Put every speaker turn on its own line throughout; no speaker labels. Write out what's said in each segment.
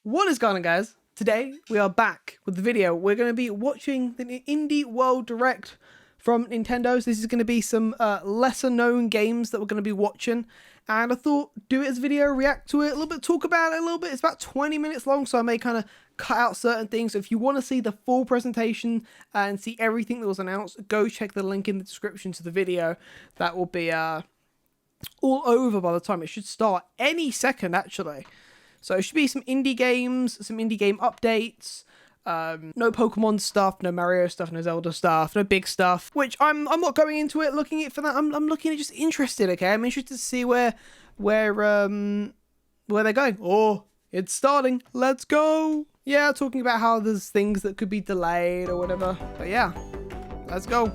What is going on, guys? Today we are back with the video. We're going to be watching the Indie World Direct from Nintendo. So this is going to be some lesser known games that we're going to be watching, and I thought do it as a video, react to it a little bit, talk about it a little bit. It's about 20 minutes long, so I may kind of cut out certain things. So if you want to see the full presentation and see everything that was announced, go check the link in the description to the video. That will be all over by the time it should start any second, actually. So it should be some indie games, some indie game updates, no Pokemon stuff, no Mario stuff, no Zelda stuff, no big stuff, which I'm not going into it looking at for that. I'm looking at just interested, okay? I'm interested to see where they're going. Oh, it's starting. Let's go. Yeah, talking about how there's things that could be delayed or whatever. But yeah, let's go.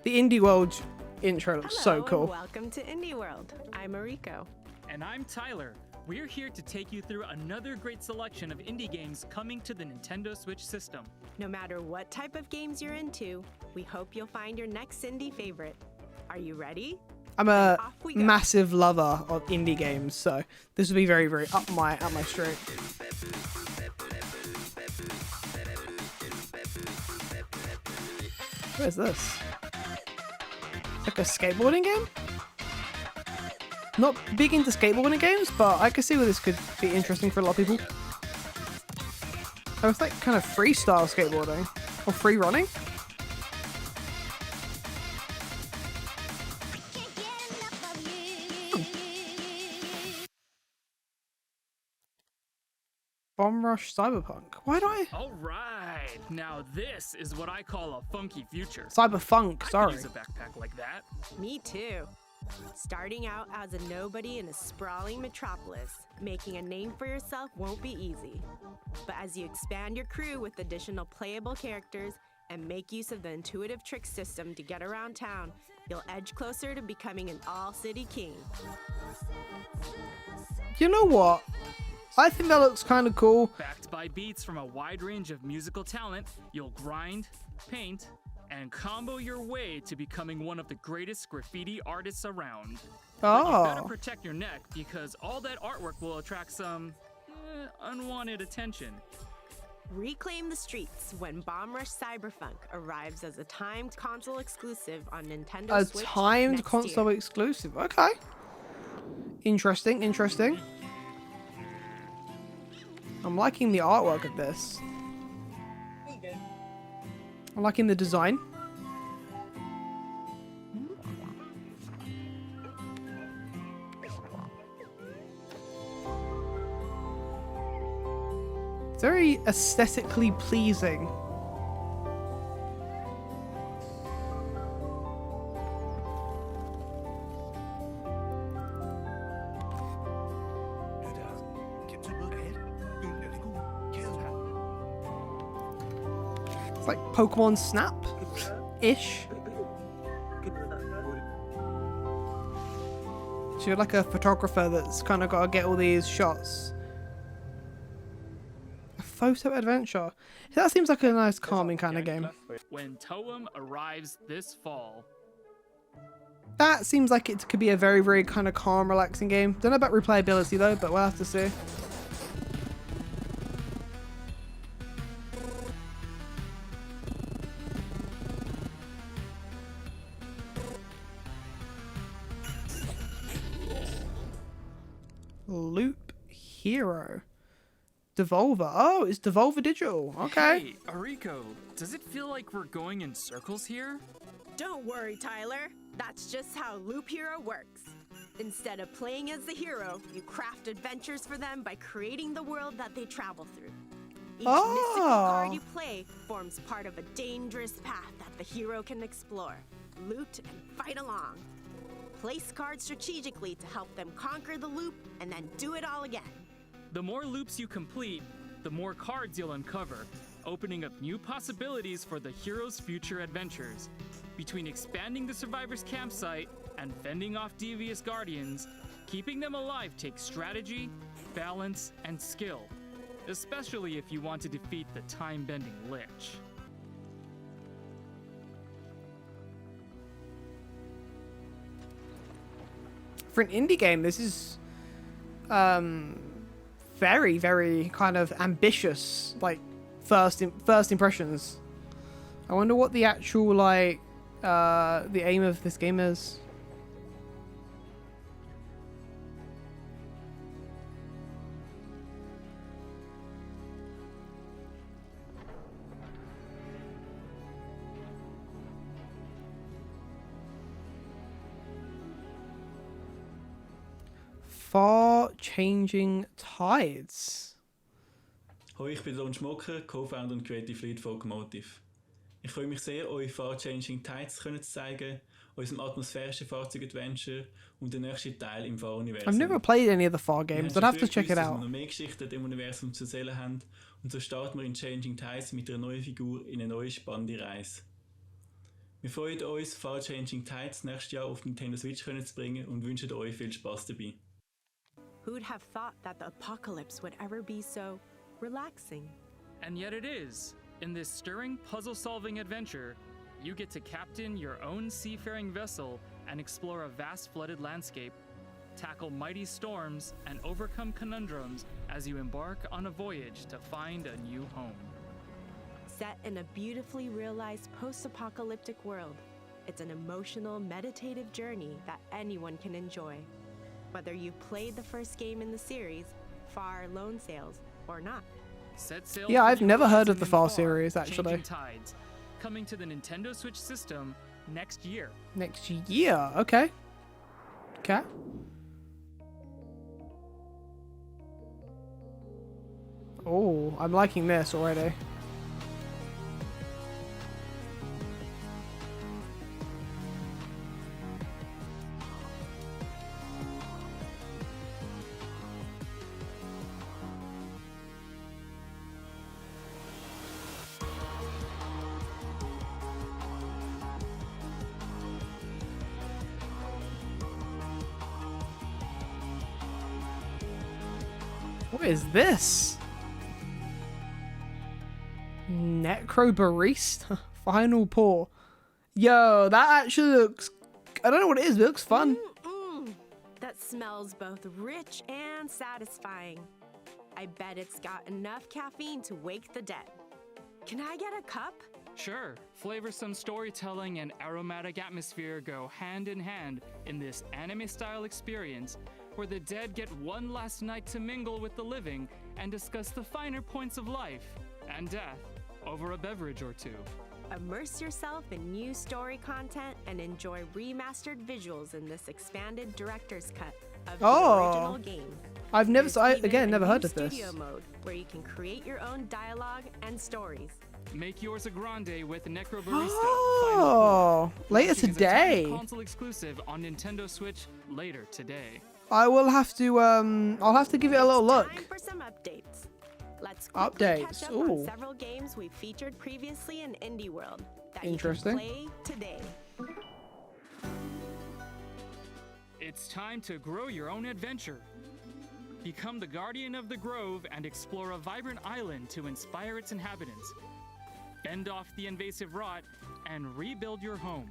The Indie World intro looks so cool.
And welcome to Indie World. I'm Mariko.
And I'm Tyler. We're here to take you through another great selection of indie games coming to the Nintendo Switch system.
No matter what type of games you're into, we hope you'll find your next indie favorite. Are you ready?
I'm a massive lover of indie games, so this will be very, very up my street. What is this? Like a skateboarding game? Not big into skateboarding games, but I can see where this could be interesting for a lot of people. Oh, it's like kind of freestyle skateboarding or free running. Bomb Rush Cyberfunk. Why do I?
All right, now this is what I call a funky future.
Cyberfunk,
I
sorry.
could use a backpack like that.
Me too. Starting out as a nobody in a sprawling metropolis, making a name for yourself won't be easy. But as you expand your crew with additional playable characters and make use of the intuitive trick system to get around town, you'll edge closer to becoming an all-city king.
You know what? I think that looks kind of cool.
Backed by beats from a wide range of musical talent, you'll grind, paint, and combo your way to becoming one of the greatest graffiti artists around. But you better protect your neck because all that artwork will attract some unwanted attention.
Reclaim the streets when Bomb Rush Cyberfunk arrives as a timed console exclusive on Nintendo Switch.
A timed
next
console
year.
exclusive. Okay. Interesting, interesting. I'm liking the artwork of this. I'm liking the design. Very aesthetically pleasing. Like Pokemon Snap-ish. So you're like a photographer that's kind of got to get all these shots. A photo adventure. That seems like a nice calming kind of game.
When Toem arrives this fall.
That seems like it could be a very, very kind of calm, relaxing game. Don't know about replayability though, but we'll have to see. Loop Hero. Devolver. Oh, it's Devolver Digital. Okay.
Hey, Ariko, does it feel like we're going in circles here?
Don't worry, Tyler. That's just how Loop Hero works. Instead of playing as the hero, you craft adventures for them by creating the world that they travel through. Each mystical card you play forms part of a dangerous path that the hero can explore, loot, and fight along. Place cards strategically to help them conquer the loop and then do it all again.
The more loops you complete, the more cards you'll uncover, opening up new possibilities for the hero's future adventures. Between expanding the survivor's campsite and fending off devious guardians, keeping them alive takes strategy, balance, and skill, especially if you want to defeat the time-bending Lich.
for an indie game, this is very, very kind of ambitious, like first impressions. I wonder what the actual like the aim of this game is. Far-changing tides.
Hoi, ich bin Lon Schmocker, Co-Founder und Creative Lead von Automotive. Ich freue mich sehr, euch Far-Changing Tides zu zeigen, unserem atmosphärischen Fahrzeug-Adventure und den nächsten Teil im Fahruniversum.
I've never played any of the Far games, but I have to check it out.
Wir noch mehr Geschichten im Universum zu erzählen haben und so starten wir in Changing Tides mit einer neuen Figur in eine neue spannende Reise. Wir freuen uns, Far-Changing Tides nächstes Jahr auf Nintendo Switch zu bringen und wünschen euch viel Spaß dabei.
Who'd have thought that the apocalypse would ever be so relaxing?
And yet it is. In this stirring puzzle-solving adventure, you get to captain your own seafaring vessel and explore a vast flooded landscape, tackle mighty storms, and overcome conundrums as you embark on a voyage to find a new home.
Set in a beautifully realized post-apocalyptic world, it's an emotional, meditative journey that anyone can enjoy. Whether you've played the first game in the series, Far Lone Sails, or not.
Set sail
Yeah,
for
I've
the
never heard of
horizon
the
in
Far
Far,
series, actually.
Changing Tides, coming to the Nintendo Switch system next year.
Next year, okay. Okay. Oh, I'm liking this already. What is this? Necro Barista? Final pour. Yo, that actually looks... I don't know what it is, but it looks fun.
That smells both rich and satisfying. I bet it's got enough caffeine to wake the dead. Can I get a cup?
Sure, flavorsome storytelling and aromatic atmosphere go hand in hand in this anime-style experience where the dead get one last night to mingle with the living and discuss the finer points of life and death over a beverage or two.
Immerse yourself in new story content and enjoy remastered visuals in this expanded director's cut of the original game.
I've never,
There's even
again,
a
never
new
heard of this.
studio mode where you can create your own dialogue and stories.
Make yours a grande with Necro Barista.
Oh, later today.
Console exclusive on Nintendo Switch later today.
I will have to, I'll have to give it a little look.
Time for some updates. Let's quickly
Updates,
catch up
ooh.
on several games we've featured previously in Indie World that
Interesting.
you can play today.
It's time to grow your own adventure. Become the guardian of the grove and explore a vibrant island to inspire its inhabitants. Fend off the invasive rot and rebuild your home.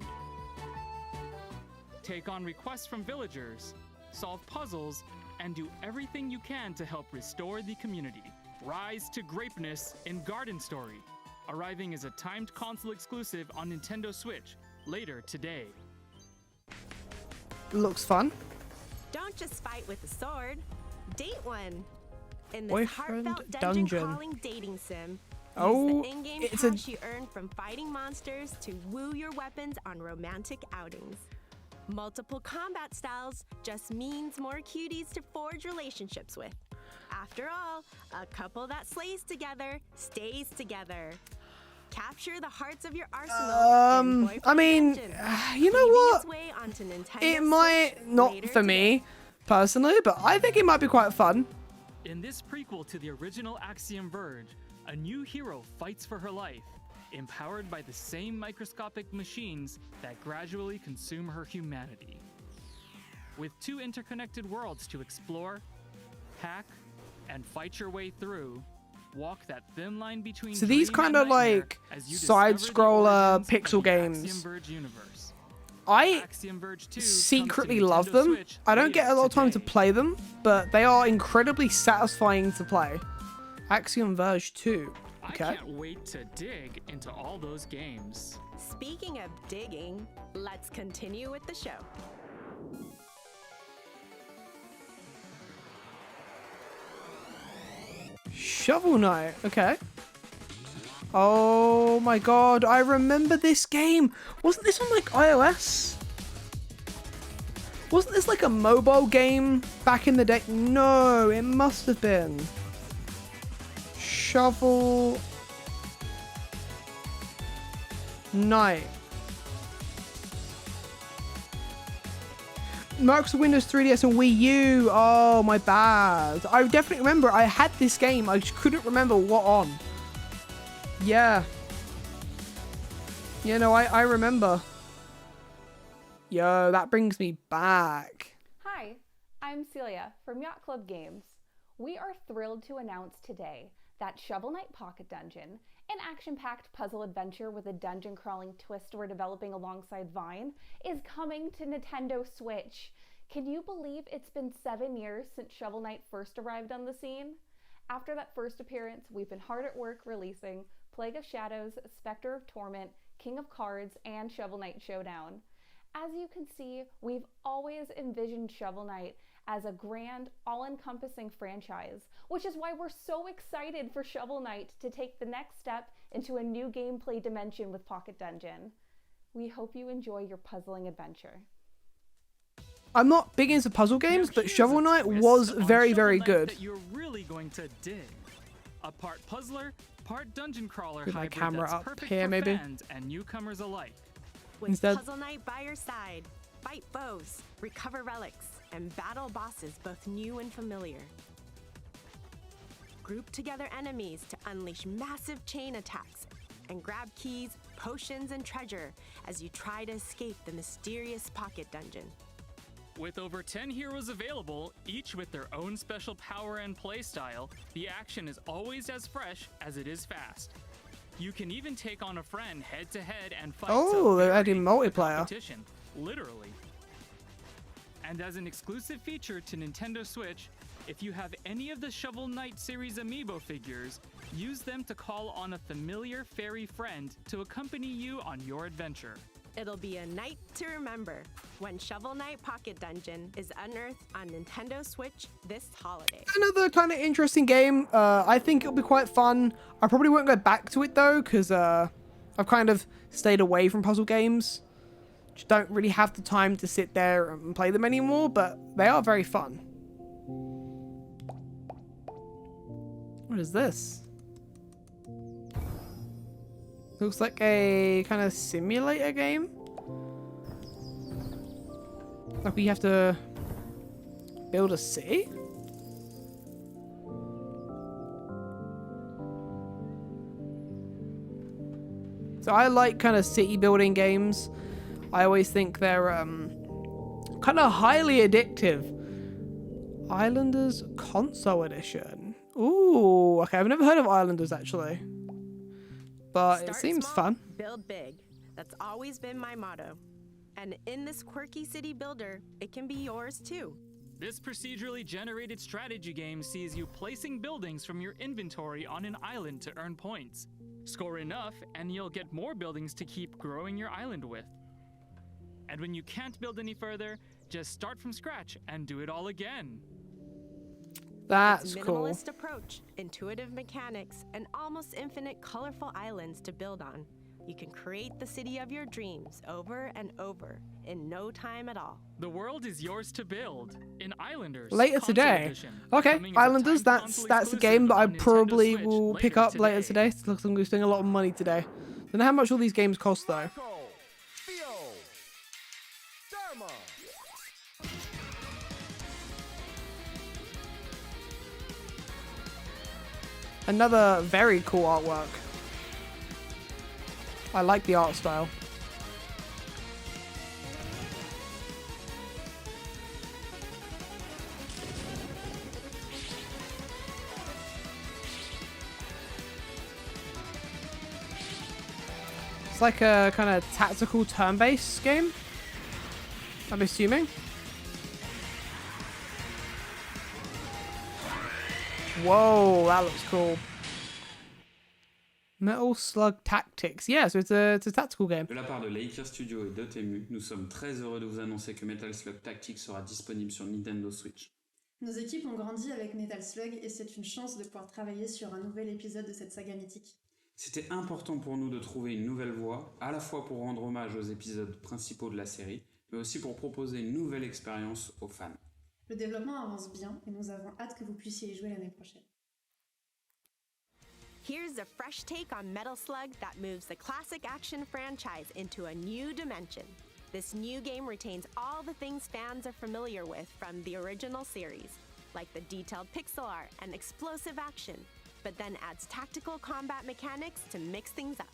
Take on requests from villagers, solve puzzles, and do everything you can to help restore the community. Rise to greatness in Garden Story, arriving as a timed console exclusive on Nintendo Switch later today.
Looks fun.
Don't just fight with a sword, date one. In this
Boyfriend
heartfelt
dungeon.
dungeon-crawling dating sim,
Oh,
use the in-game
it's a-
cash you earn from fighting monsters to woo your weapons on romantic outings. Multiple combat styles just means more cuties to forge relationships with. After all, a couple that slays together stays together. Capture the hearts of your arsenal. in Boyfriend
I mean,
Dungeon.
you know what?
Preview its way onto Nintendo
It
Switch
might not
later
for me
today.
personally, but I think it might be quite fun.
In this prequel to the original Axiom Verge, a new hero fights for her life, empowered by the same microscopic machines that gradually consume her humanity. With two interconnected worlds to explore, hack, and fight your way through, walk that thin line between
So these
dream and
kinda
nightmare
like
as you discover the
side-scroller
origins of
pixel
the
games.
Axiom Verge universe.
I
Axiom Verge 2 comes to
secretly love
Nintendo
them.
Switch
I don't get a lot of time to
today.
play them, but they are incredibly satisfying to play. Axiom Verge 2.
I
Okay.
can't wait to dig into all those games.
Speaking of digging, let's continue with the show.
Shovel Knight. Okay. Oh my god, I remember this game. Wasn't this on like iOS? Wasn't this like a mobile game back in the day? No, it must have been. Shovel Knight. Microsoft Windows 3DS and Wii U. Oh, my bad. I definitely remember I had this game. I just couldn't remember what on. Yeah. You know, I remember. Yo, that brings me back.
Hi, I'm Celia from Yacht Club Games. We are thrilled to announce today that Shovel Knight Pocket Dungeon, an action-packed puzzle adventure with a dungeon-crawling twist we're developing alongside Vine, is coming to Nintendo Switch. Can you believe it's been 7 years since Shovel Knight first arrived on the scene? After that first appearance, we've been hard at work releasing Plague of Shadows, Spectre of Torment, King of Cards, and Shovel Knight Showdown. As you can see, we've always envisioned Shovel Knight as a grand, all-encompassing franchise, which is why we're so excited for Shovel Knight to take the next step into a new gameplay dimension with Pocket Dungeon. We hope you enjoy your puzzling adventure.
I'm not big into puzzle games,
Now
but
here's
Shovel
a
Knight
twist
was
on
very,
Shovel
very
Knight
good.
That you're really going to dig. A part puzzler, part dungeon crawler
With my
hybrid
camera
that's
up
perfect
here,
for
maybe.
fans and newcomers alike.
With
Instead-
Puzzle Knight by your side, fight foes, recover relics, and battle bosses both new and familiar. Group together enemies to unleash massive chain attacks and grab keys, potions, and treasure as you try to escape the mysterious pocket dungeon.
With over 10 heroes available, each with their own special power and playstyle, the action is always as fresh as it is fast. You can even take on a friend head-to-head and fight
Oh, they're
very
adding multiplayer.
competition, literally. And as an exclusive feature to Nintendo Switch, if you have any of the Shovel Knight series amiibo figures, use them to call on a familiar fairy friend to accompany you on your adventure.
It'll be a night to remember when Shovel Knight Pocket Dungeon is unearthed on Nintendo Switch this holiday.
Another kind of interesting game. I think it'll be quite fun. I probably won't go back to it though, because I've kind of stayed away from puzzle games. Just don't really have the time to sit there and play them anymore, but they are very fun. What is this? Looks like a kind of simulator game. Like we have to build a city? So I like kind of city building games. I always think they're kind of highly addictive. Islanders Console Edition. Ooh, okay, I've never heard of Islanders actually. But it
Start
seems
small,
fun.
Build big. That's always been my motto. And in this quirky city builder, it can be yours too.
This procedurally generated strategy game sees you placing buildings from your inventory on an island to earn points. Score enough, and you'll get more buildings to keep growing your island with. And when you can't build any further, just start from scratch and do it all again.
That's
It's
cool.
minimalist approach, intuitive mechanics, and almost infinite colorful islands to build on. You can create the city of your dreams over and over in no time at all.
The world is yours to build in Islanders.
Later
Console
today.
Edition,
Okay,
coming as a
Islanders,
timed
that's
console
a
exclusive
game that I
on Nintendo
probably
Switch
will pick up later today. It looks like I'm spending a lot of money today. Don't know how much all these games cost though. Another very cool artwork. I like the art style. It's like a kind of tactical turn-based game. I'm assuming. Whoa, that looks cool. Metal Slug Tactics. Yeah, so it's a tactical game.
De la part de Laker Studio et Dotemu, nous sommes très heureux de vous annoncer que Metal Slug Tactics sera disponible sur Nintendo Switch.
Nos équipes ont grandi avec Metal Slug et c'est une chance de pouvoir travailler sur un nouvel épisode de cette saga mythique.
C'était important pour nous de trouver une nouvelle voie, à la fois pour rendre hommage aux épisodes principaux de la série, mais aussi pour proposer une nouvelle expérience aux fans.
Le développement avance bien et nous avons hâte que vous puissiez y jouer l'année prochaine.
Here's a fresh take on Metal Slug that moves the classic action franchise into a new dimension. This new game retains all the things fans are familiar with from the original series, like the detailed pixel art and explosive action, but then adds tactical combat mechanics to mix things up.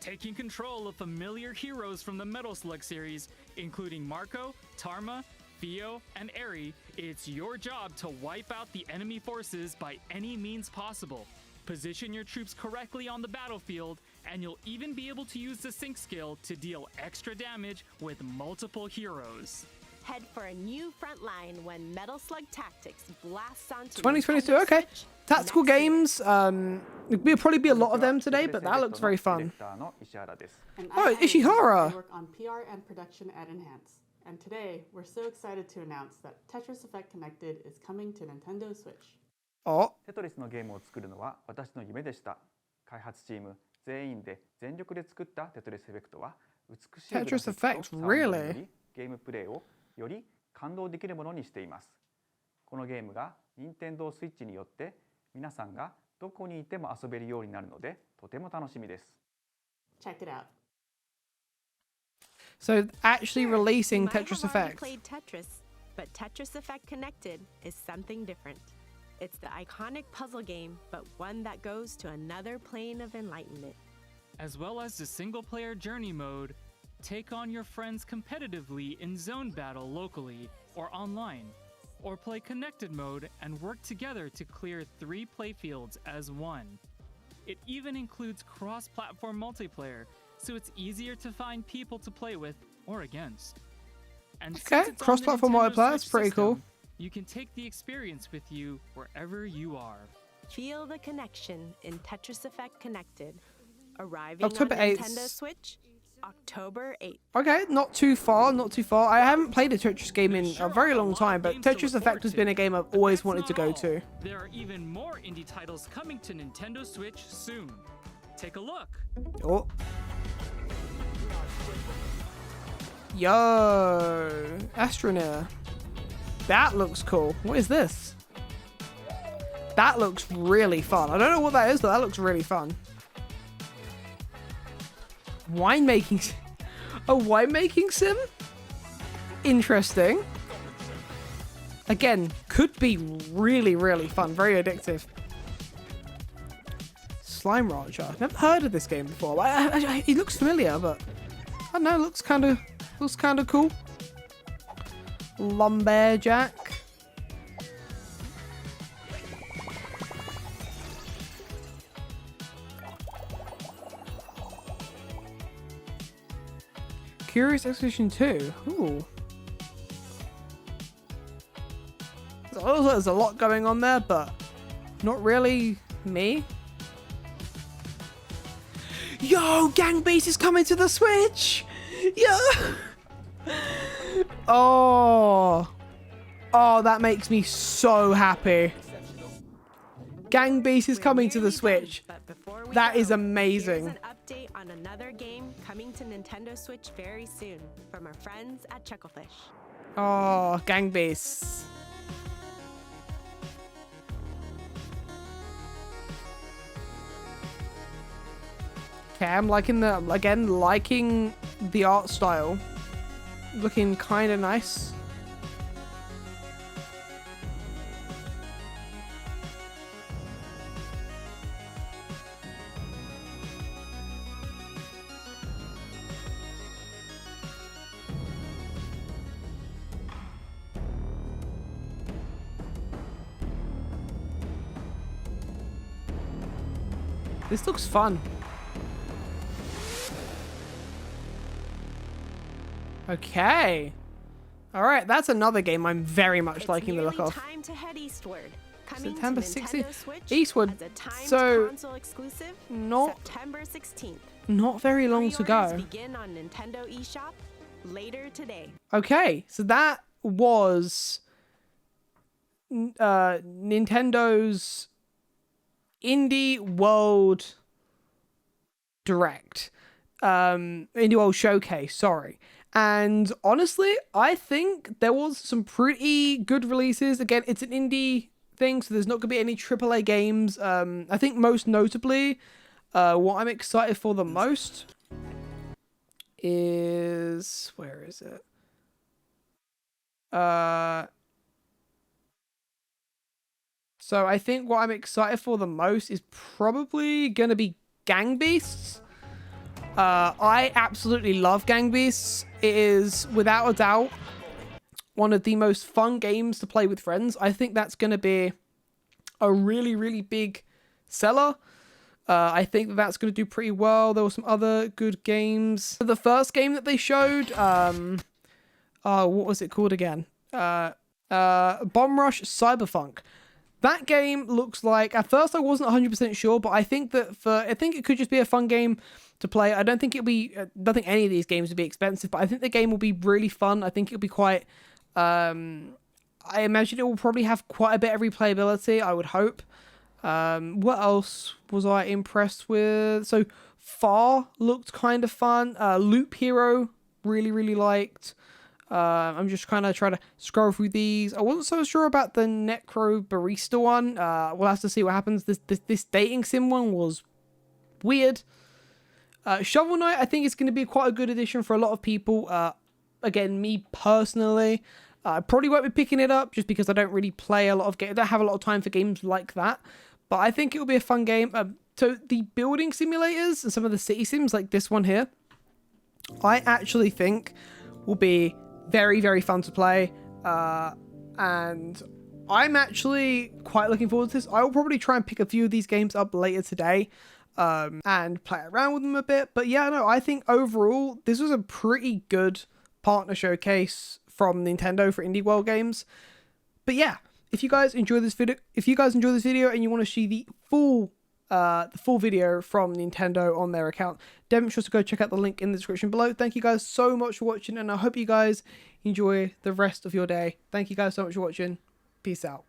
Taking control of familiar heroes from the Metal Slug series, including Marco, Tarma, Theo, and Eri, it's your job to wipe out the enemy forces by any means possible. Position your troops correctly on the battlefield, and you'll even be able to use the sync skill to deal extra damage with multiple heroes.
Head for a new front line when Metal Slug Tactics blasts onto
2022,
Nintendo
okay.
Switch
Tactical
next year.
games, there'll probably be a lot of them today, but that looks very fun.
And
Oh,
I am
Ishihara.
I work on PR and production at Enhance. And today, we're so excited to announce that Tetris Effect Connected is coming to Nintendo Switch.
Oh,
テトリスのゲームを作るのは私の夢でした。開発チーム全員で全力で作ったテトリスエフェクトは美しいグラフィック
Tetris
とサウ
Effect,
ンドによ
really?
りゲームプレイをより感動できるものにしています。このゲームが Nintendo Switch によって皆さんがどこにいても遊べるようになるのでとても楽しみです。
Check it out.
so actually
You
releasing
might have
Tetris
already
Effect.
played Tetris, but Tetris Effect Connected is something different. It's the iconic puzzle game, but one that goes to another plane of enlightenment.
As well as the single-player journey mode, take on your friends competitively in zone battle locally or online, or play connected mode and work together to clear 3 playfields as one. It even includes cross-platform multiplayer, so it's easier to find people to play with or against. And
Okay,
since it's on the
cross-platform
Nintendo
multiplayer, that's
Switch
pretty cool.
system, you can take the experience with you wherever you are.
Feel the connection in Tetris Effect Connected. Arriving
October
on
8th.
Nintendo Switch, October 8th.
Okay, not too far, not too far. I haven't played a Tetris game in a very long time, but Tetris Effect has been a game I've always wanted to go to.
There are even more indie titles coming to Nintendo Switch soon. Take a look.
Oh. Yo, Astroneer. That looks cool. What is this? That looks really fun. I don't know what that is, but that looks really fun. Winemaking. A winemaking sim? Interesting. Again, could be really, really fun. Very addictive. Slime Rancher. I've never heard of this game before. It looks familiar, but I don't know. It looks kind of cool. Lumberjack. Curious Expedition 2. Ooh. There's a lot going on there, but not really me. Yo, Gangbase is coming to the Switch! Yo! Oh, that makes me so happy. Gangbase is coming to the Switch.
But before we
That
go,
is amazing.
Here's an update on another game coming to Nintendo Switch very soon from our friends at Chucklefish.
Oh, Gangbase. Okay, I'm liking the art style. Looking kind of nice. This looks fun. Okay. All right, that's another game I'm very much
It's
liking the look
nearly
of.
time to head eastward. Coming
September
to
16th.
Nintendo Switch
Eastward.
as a timed
So,
console exclusive,
not
September 16th.
not very long to
Pre-orders
go.
begin on Nintendo eShop later today.
Okay, so that was Nintendo's Indie World Direct. Indie World Showcase, sorry. And honestly, I think there was some pretty good releases. Again, it's an indie thing, so there's not going to be any AAA games. I think most notably, what I'm excited for the most is... Where is it? So I think what I'm excited for the most is probably going to be Gangbase. I absolutely love Gangbase. It is, without a doubt, one of the most fun games to play with friends. I think that's going to be a really, really big seller. I think that's going to do pretty well. There were some other good games. The first game that they showed, what was it called again? Bomb Rush Cyberfunk. That game looks like, at first I wasn't 100% sure, but I think that I think it could just be a fun game to play. I don't think it'll be, I don't think any of these games will be expensive, but I think the game will be really fun. I think it'll be quite, I imagine it will probably have quite a bit of replayability, I would hope. What else was I impressed with? So Far looked kind of fun. Loop Hero, really, really liked. I'm just kind of trying to scroll through these. I wasn't so sure about the Necro Barista one. We'll have to see what happens. This dating sim one was weird. Shovel Knight, I think is going to be quite a good addition for a lot of people. Again, me personally, I probably won't be picking it up just because I don't really play a lot of games. I don't have a lot of time for games like that. But I think it will be a fun game. So the building simulators and some of the city sims like this one here, I actually think will be very, very fun to play. And I'm actually quite looking forward to this. I will probably try and pick a few of these games up later today and play around with them a bit. But yeah, no, I think overall, this was a pretty good partner showcase from Nintendo for Indie World games. But yeah, if you guys enjoy this video, and you want to see the full video from Nintendo on their account, definitely sure to go check out the link in the description below. Thank you guys so much for watching, and I hope you guys enjoy the rest of your day. Thank you guys so much for watching. Peace out.